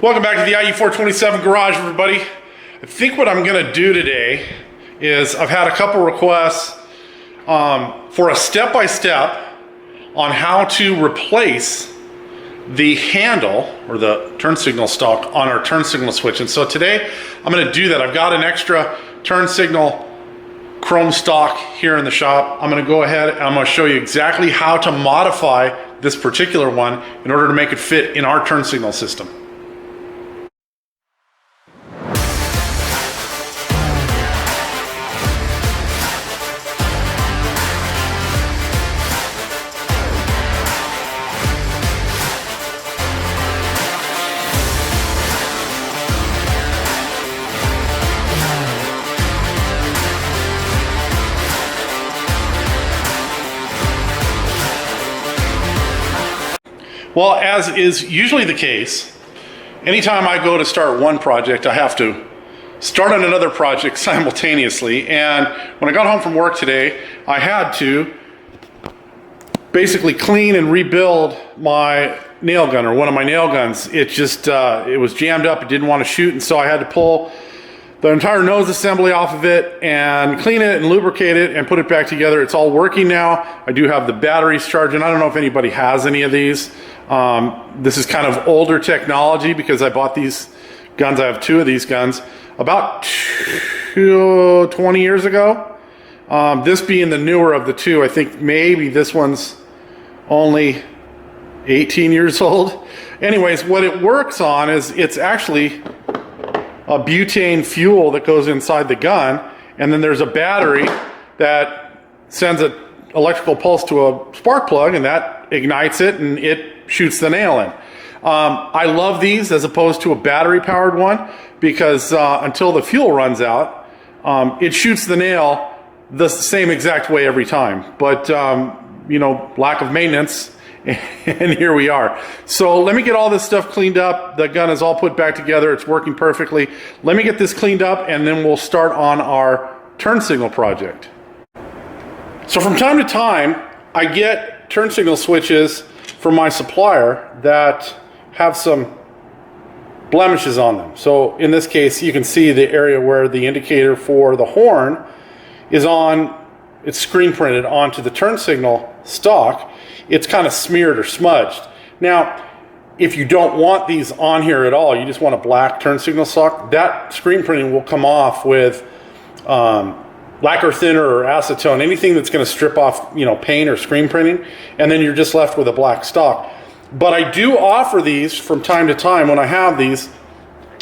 Welcome back to the i.e.427 garage, everybody. I think what I'm gonna do today is I've had a couple requests for a step-by-step on how to replace the handle or the turn signal stalk on our turn signal switch. And so today I'm gonna do that. I've got an extra turn signal chrome stock here in the shop. I'm gonna go ahead and I'm gonna show you exactly how to modify this particular one in order to make it fit in our turn signal system. Well, as is usually the case, anytime I go to start one project, I have to start on another project simultaneously. And when I got home from work today, I had to basically clean and rebuild my nail gun, or one of my nail guns. It just, it was jammed up, it didn't want to shoot, and so I had to pull the entire nose assembly off of it and clean it and lubricate it and put it back together. It's all working now. I do have the batteries charging. I don't know if anybody has any of these. This is kind of older technology because I bought these guns. I have two of these guns about 20 years ago. This being the newer of the two. I think maybe this one's only 18 years old. Anyways, what it works on is it's actually a butane fuel that goes inside the gun, and then there's a battery that sends an electrical pulse to a spark plug, and that ignites it and it shoots the nail in. I love these as opposed to a battery powered one because until the fuel runs out, it shoots the nail the same exact way every time. But you know, lack of maintenance, and here we are. So let me get all this stuff cleaned up. The gun is all put back together. It's working perfectly. Let me get this cleaned up and then we'll start on our turn signal project. So from time to time, I get turn signal switches from my supplier that have some blemishes on them. So in this case, you can see the area where the indicator for the horn is on, it's screen printed onto the turn signal stock. It's kind of smeared or smudged. Now, if you don't want these on here at all, you just want a black turn signal stock, that screen printing will come off with lacquer thinner or acetone, anything that's going to strip off, you know, paint or screen printing, and then you're just left with a black stock. But I do offer these from time to time when I have these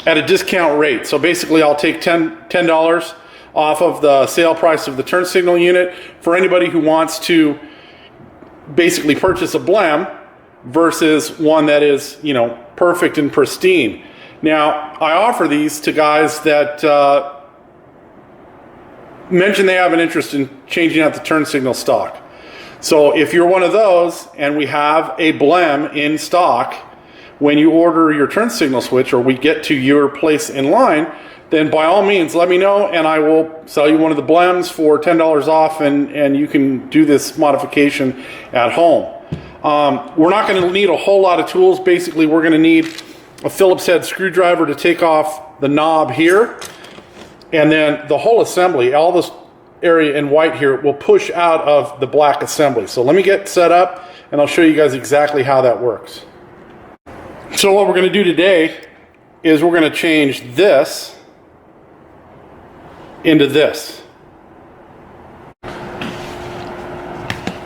at a discount rate. So basically I'll take $10 off of the sale price of the turn signal unit for anybody who wants to basically purchase a blem versus one that is, you know, perfect and pristine. Now, I offer these to guys that mention they have an interest in changing out the turn signal stock. So if you're one of those and we have a blem in stock when you order your turn signal switch, or we get to your place in line, then by all means let me know and I will sell you one of the blems for $10 off, and you can do this modification at home. We're not going to need a whole lot of tools. Basically, we're going to need a Phillips head screwdriver to take off the knob here, and then the whole assembly, all this area in white here, will push out of the black assembly. So let me get set up and I'll show you guys exactly how that works. So what we're going to do today is we're going to change this into this. This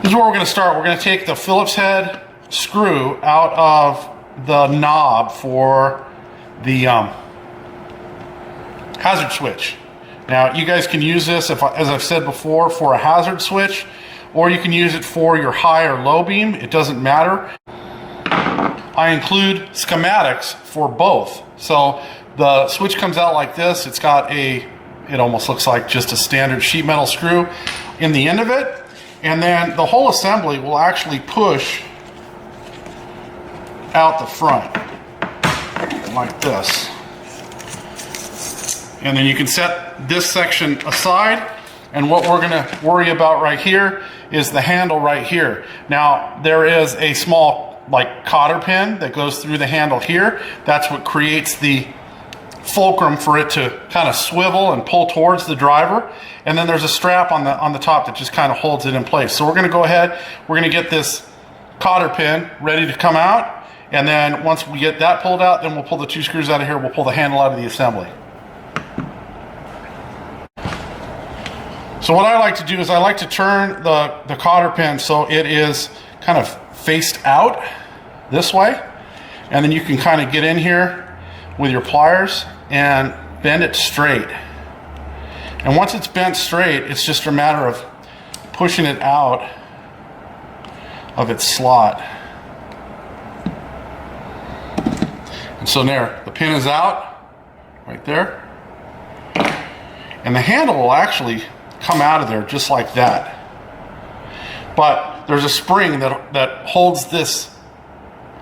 is where we're going to start. We're going to take the Phillips head screw out of the knob for the hazard switch. Now you guys can use this, as I've said before, for a hazard switch, or you can use it for your high or low beam. It doesn't matter. I include schematics for both. So the switch comes out like this. It's got it almost looks like just a standard sheet metal screw in the end of it. And then the whole assembly will actually push out the front like this. And then you can set this section aside, and what we're going to worry about right here is the handle right here. Now there is a small like cotter pin that goes through the handle here. That's what creates the fulcrum for it to kind of swivel and pull towards the driver. And then there's a strap on the top that just kind of holds it in place. So we're going to go ahead, we're going to get this cotter pin ready to come out, and then once we get that pulled out, then we'll pull the 2 screws out of here, we'll pull the handle out of the assembly. So what I like to do is I like to turn the cotter pin so it is kind of faced out this way, and then you can kind of get in here with your pliers and bend it straight. And once it's bent straight, it's just a matter of pushing it out of its slot. And so there, the pin is out right there, and the handle will actually come out of there just like that. But there's a spring that holds this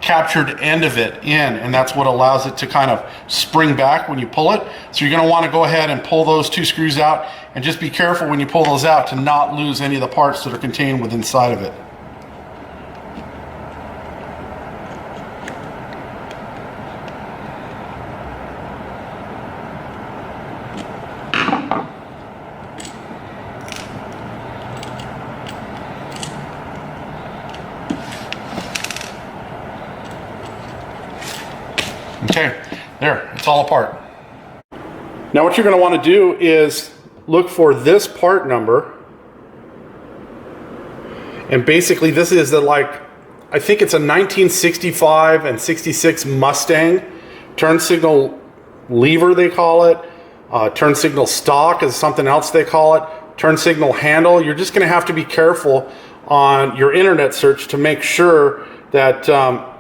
captured end of it in, and that's what allows it to kind of spring back when you pull it. So you're going to want to go ahead and pull those 2 screws out, and just be careful when you pull those out to not lose any of the parts that are contained within inside of it. Okay, there, it's all apart. Now what you're going to want to do is look for this part number. And basically this is the, like, I think it's a 1965 and 66 Mustang turn signal lever, they call it. Turn signal stock is something else they call it. Turn signal handle. You're just going to have to be careful on your internet search to make sure that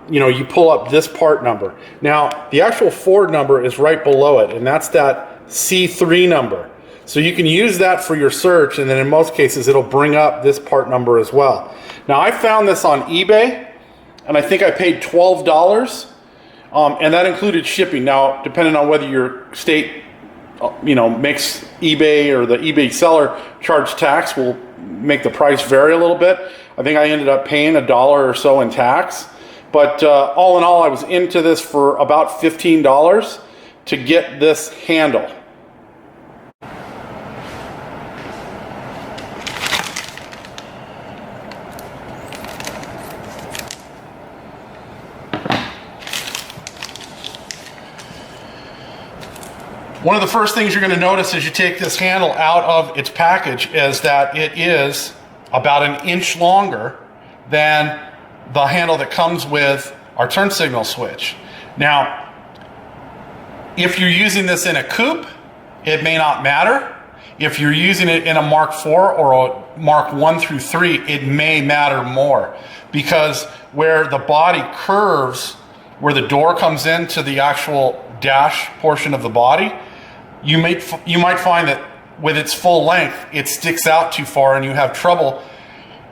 you know, you pull up this part number. Now, the actual Ford number is right below it, and that's that C3 number. So you can use that for your search, and then in most cases, it'll bring up this part number as well. Now, I found this on eBay, and I think I paid $12, and that included shipping. Now, depending on whether your state, you know, makes eBay or the eBay seller charge tax will make the price vary a little bit. I think I ended up paying $1 or so in tax. But all in all, I was into this for about $15 to get this handle. One of the first things you're going to notice as you take this handle out of its package is that it is about 1 inch longer than the handle that comes with our turn signal switch. Now, if you're using this in a coupe, it may not matter. If you're using it in a Mark IV or a Mark I through 3, it may matter more, because where the body curves, where the door comes into the actual dash portion of the body, you might find that with its full length, it sticks out too far and you have trouble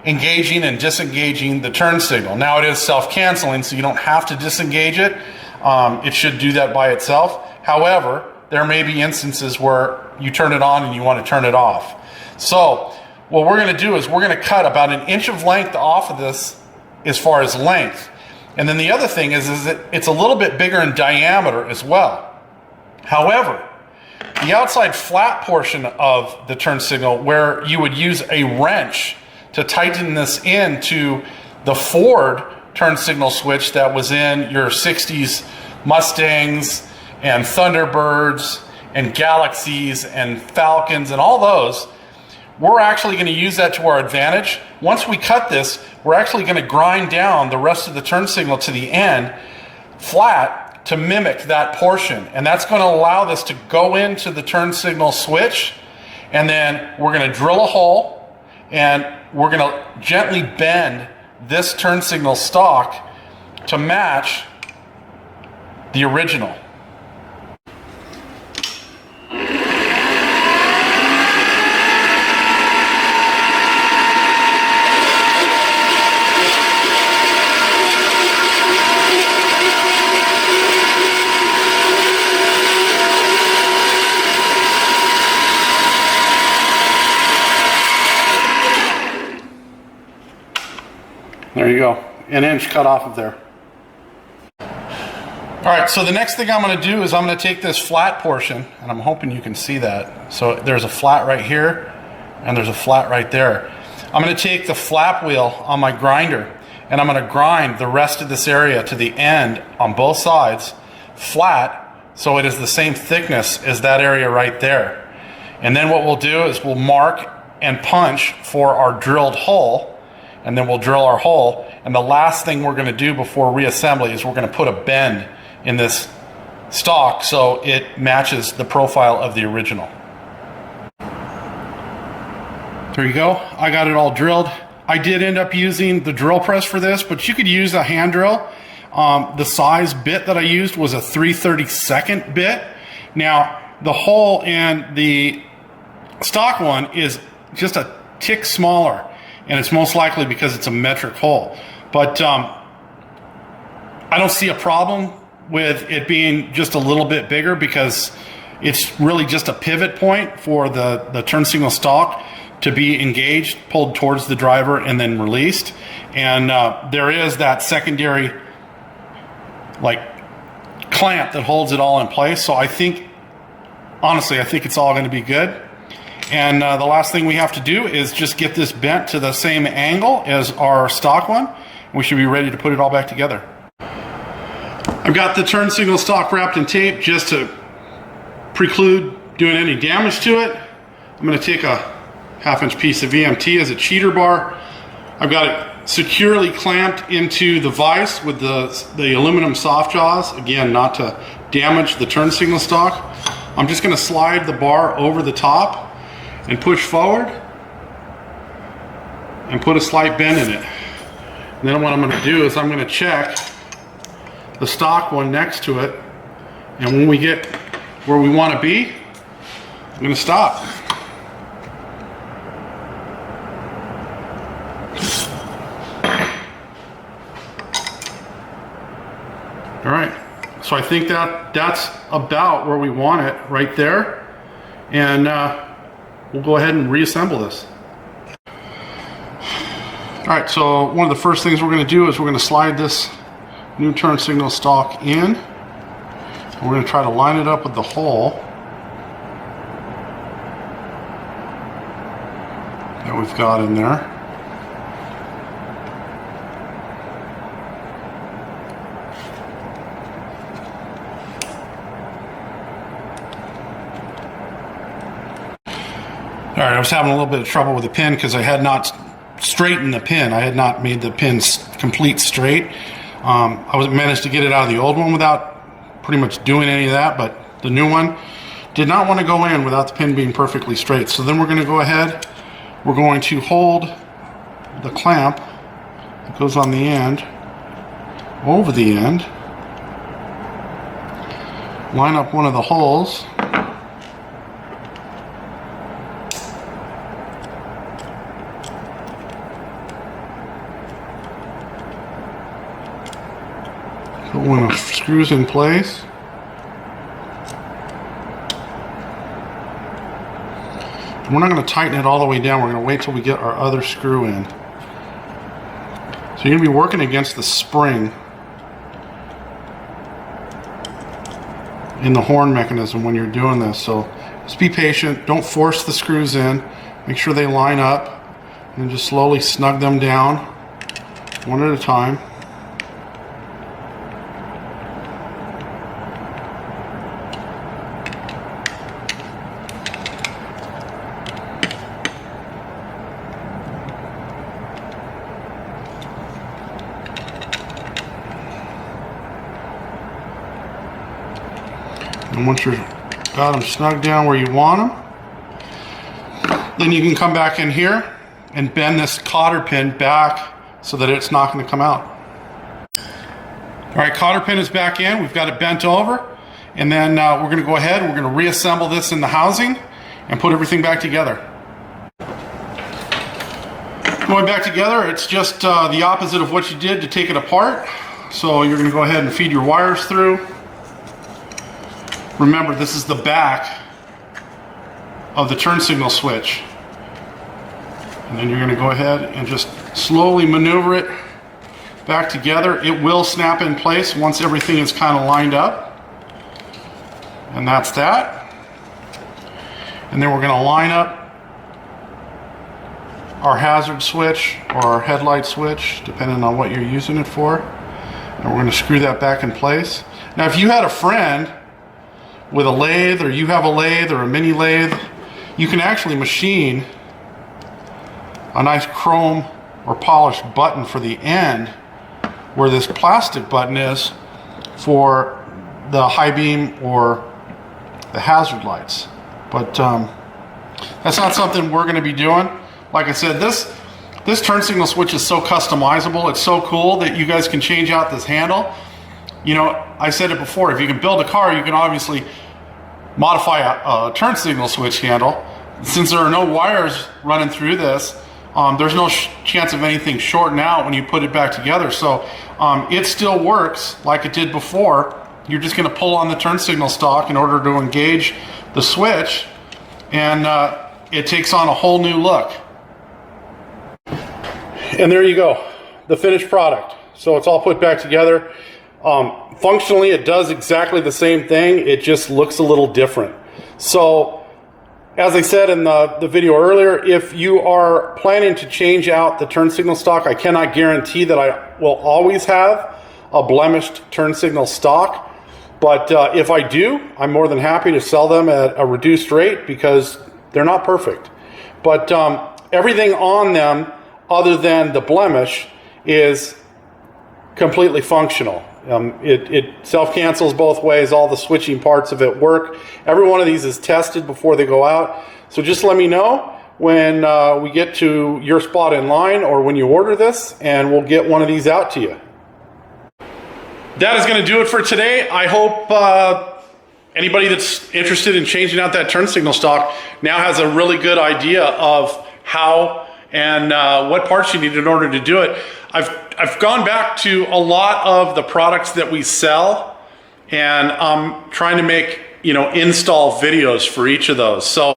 engaging and disengaging the turn signal. Now it is self-canceling, so you don't have to disengage it. It should do that by itself. However, there may be instances where you turn it on and you want to turn it off. So what we're going to do is we're going to cut about 1 inch of length off of this as far as length. And then the other thing is that it's a little bit bigger in diameter as well. However, the outside flat portion of the turn signal, where you would use a wrench to tighten this into the Ford turn signal switch that was in your 60s Mustangs and Thunderbirds and Galaxies and Falcons and all those, we're actually going to use that to our advantage. Once we cut this, we're actually going to grind down the rest of the turn signal to the end flat to mimic that portion. And that's going to allow this to go into the turn signal switch, and then we're going to drill a hole and we're going to gently bend this turn signal stock to match the original. There you go, 1 inch cut off of there. All right, so the next thing I'm going to do is I'm going to take this flat portion, and I'm hoping you can see that. So there's a flat right here, and there's a flat right there. I'm going to take the flap wheel on my grinder, and I'm going to grind the rest of this area to the end on both sides, flat, so it is the same thickness as that area right there. And then what we'll do is we'll mark and punch for our drilled hole, and then we'll drill our hole. And the last thing we're going to do before reassembly is we're going to put a bend in this stock so it matches the profile of the original. There you go. I got it all drilled. I did end up using the drill press for this, but you could use a hand drill. The size bit that I used was a 3/32 bit. Now, the hole in the stock one is just a tick smaller, and it's most likely because it's a metric hole. But I don't see a problem with it being just a little bit bigger, because it's really just a pivot point for the turn signal stock to be engaged, pulled towards the driver, and then released. And there is that secondary like clamp that holds it all in place. So I think, honestly, I think it's all going to be good. And the last thing we have to do is just get this bent to the same angle as our stock one. We should be ready to put it all back together. I've got the turn signal stock wrapped in tape just to preclude doing any damage to it. I'm going to take a 1/2" piece of VMT as a cheater bar. I've got it securely clamped into the vise with the aluminum soft jaws, again, not to damage the turn signal stock. I'm just going to slide the bar over the top and push forward and put a slight bend in it. And then what I'm going to do is I'm going to check the stock one next to it, and when we get where we want to be, I'm going to stop. All right, so I think that's about where we want it right there, and we'll go ahead and reassemble this. All right, so one of the first things we're going to do is we're going to slide this new turn signal stock in. We're going to try to line it up with the hole that we've got in there. All right, I was having a little bit of trouble with the pin because I had not straightened the pin. I had not made the pin complete straight. I managed to get it out of the old one without pretty much doing any of that, but the new one did not want to go in without the pin being perfectly straight. So then we're going to go ahead, we're going to hold the clamp that goes on the end over the end, line up one of the holes, put one of the screws in place. And we're not going to tighten it all the way down. We're going to wait till we get our other screw in. So you're going to be working against the spring in the horn mechanism when you're doing this. So just be patient. Don't force the screws in. Make sure they line up, and just slowly snug them down one at a time. And once you've got them snug down where you want them, then you can come back in here and bend this cotter pin back so that it's not going to come out. All right, cotter pin is back in. We've got it bent over. And then we're going to go ahead, we're going to reassemble this in the housing and put everything back together. Going back together, it's just the opposite of what you did to take it apart. So you're going to go ahead and feed your wires through. Remember, this is the back of the turn signal switch. And then you're going to go ahead and just slowly maneuver it back together. It will snap in place once everything is kind of lined up. And that's that. And then we're going to line up our hazard switch or our headlight switch, depending on what you're using it for. And we're going to screw that back in place. Now, if you had a friend with a lathe, or you have a lathe or a mini lathe, you can actually machine a nice chrome or polished button for the end where this plastic button is for the high beam or the hazard lights. But that's not something we're going to be doing. Like I said, this turn signal switch is so customizable. It's so cool that you guys can change out this handle. You know, I said it before, if you can build a car, you can obviously modify a turn signal switch handle. Since there are no wires running through this, there's no chance of anything shorting out when you put it back together. So it still works like it did before. You're just going to pull on the turn signal stalk in order to engage the switch, and it takes on a whole new look. And there you go, the finished product. So it's all put back together. Functionally, it does exactly the same thing. It just looks a little different. So, as I said in the video earlier, if you are planning to change out the turn signal stock, I cannot guarantee that I will always have a blemished turn signal stock. But if I do, I'm more than happy to sell them at a reduced rate because they're not perfect. But everything on them, other than the blemish, is completely functional. It self-cancels both ways. All the switching parts of it work. Every one of these is tested before they go out. So just let me know when we get to your spot in line or when you order this, and we'll get one of these out to you. That is going to do it for today. I hope anybody that's interested in changing out that turn signal stock now has a really good idea of how and what parts you need in order to do it. I've gone back to a lot of the products that we sell, and I'm trying to make, install videos for each of those. So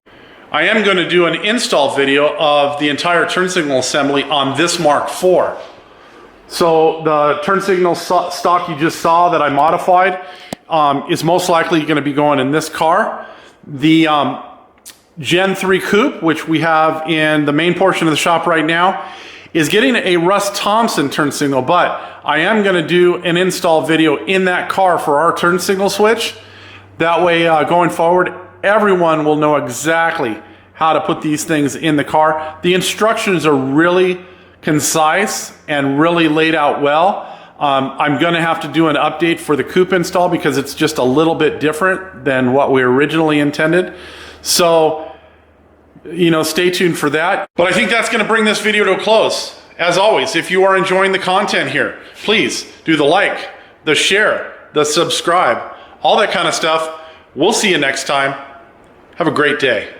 I am going to do an install video of the entire turn signal assembly on this Mark IV. So the turn signal stock you just saw that I modified is most likely going to be going in this car. The Gen 3 Coupe, which we have in the main portion of the shop right now, is getting a Russ Thompson turn signal, but I am going to do an install video in that car for our turn signal switch. That way, going forward, everyone will know exactly how to put these things in the car. The instructions are really concise and really laid out well. I'm going to have to do an update for the Coupe install because it's just a little bit different than what we originally intended. So, stay tuned for that. But I think that's going to bring this video to a close. As always, if you are enjoying the content here, please do the like, the share, the subscribe, all that kind of stuff. We'll see you next time. Have a great day.